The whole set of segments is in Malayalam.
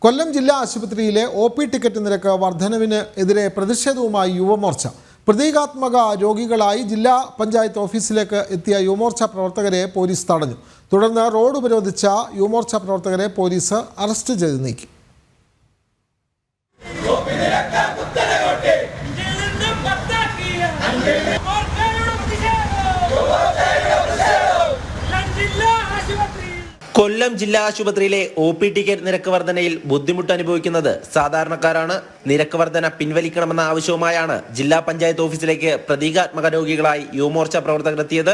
കൊല്ലം ജില്ലാ ആശുപത്രിയിലെ ഒ.പി. ടിക്കറ്റ് നിരക്ക് വർധനവിന് എതിരെ പ്രതിഷേധവുമായി യുവമോർച്ച. പ്രതീകാത്മക രോഗികളായി ജില്ലാ പഞ്ചായത്ത് ഓഫീസിലേക്ക് എത്തിയ യുവമോർച്ച പ്രവർത്തകരെ പോലീസ് തടഞ്ഞു. തുടർന്ന് റോഡ് ഉപരോധിച്ച യുവമോർച്ച പ്രവർത്തകരെ പോലീസ് അറസ്റ്റ് ചെയ്ത് നീക്കി. കൊല്ലം ജില്ലാ ആശുപത്രിയിലെ ഒ.പി. ടിക്കറ്റ് നിരക്ക് വർധനയിൽ ബുദ്ധിമുട്ട് അനുഭവിക്കുന്നത് സാധാരണക്കാരാണ്. നിരക്ക് വർധന പിൻവലിക്കണമെന്ന ആവശ്യവുമായാണ് ജില്ലാ പഞ്ചായത്ത് ഓഫീസിലേക്ക് പ്രതീകാത്മക രോഗികളായി യുവമോർച്ച പ്രവർത്തകരെത്തിയത്.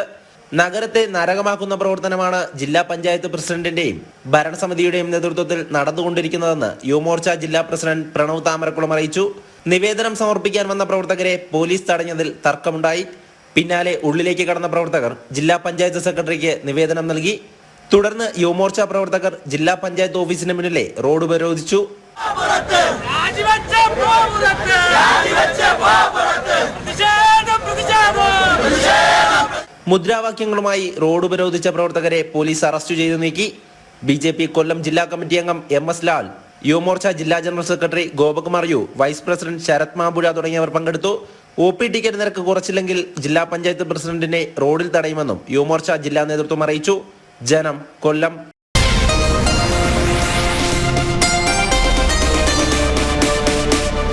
നഗരത്തെ നരകമാക്കുന്ന പ്രവർത്തനമാണ് ജില്ലാ പഞ്ചായത്ത് പ്രസിഡന്റിന്റെയും ഭരണസമിതിയുടെയും നേതൃത്വത്തിൽ നടന്നുകൊണ്ടിരിക്കുന്നതെന്ന് യുവമോർച്ച ജില്ലാ പ്രസിഡന്റ് പ്രണവ് താമരക്കുളം അറിയിച്ചു. നിവേദനം സമർപ്പിക്കാൻ വന്ന പ്രവർത്തകരെ പോലീസ് തടഞ്ഞതിൽ തർക്കമുണ്ടായി. പിന്നാലെ ഉള്ളിലേക്ക് കടന്ന പ്രവർത്തകർ ജില്ലാ പഞ്ചായത്ത് സെക്രട്ടറിക്ക് നിവേദനം നൽകി. തുടർന്ന് യുവമോർച്ച പ്രവർത്തകർ ജില്ലാ പഞ്ചായത്ത് ഓഫീസിന് മുന്നിലെ റോഡ് ഉപരോധിച്ചു. മുദ്രാവാക്യങ്ങളുമായി റോഡ് ഉപരോധിച്ച പ്രവർത്തകരെ പോലീസ് അറസ്റ്റ് ചെയ്തു നീക്കി. ബി.ജെ.പി. കൊല്ലം ജില്ലാ കമ്മിറ്റി അംഗം എം.എസ്. ലാൽ, യുവമോർച്ച ജില്ലാ general secretary Gopakumar U, vice president Sarath Mampuzha തുടങ്ങിയവർ പങ്കെടുത്തു. ഒ.പി. ടിക്കറ്റ് നിരക്ക് കുറച്ചില്ലെങ്കിൽ ജില്ലാ പഞ്ചായത്ത് പ്രസിഡന്റിനെ റോഡിൽ തടയുമെന്നും യുവമോർച്ച ജില്ലാ നേതൃത്വം അറിയിച്ചു. ജനം, കൊല്ലം.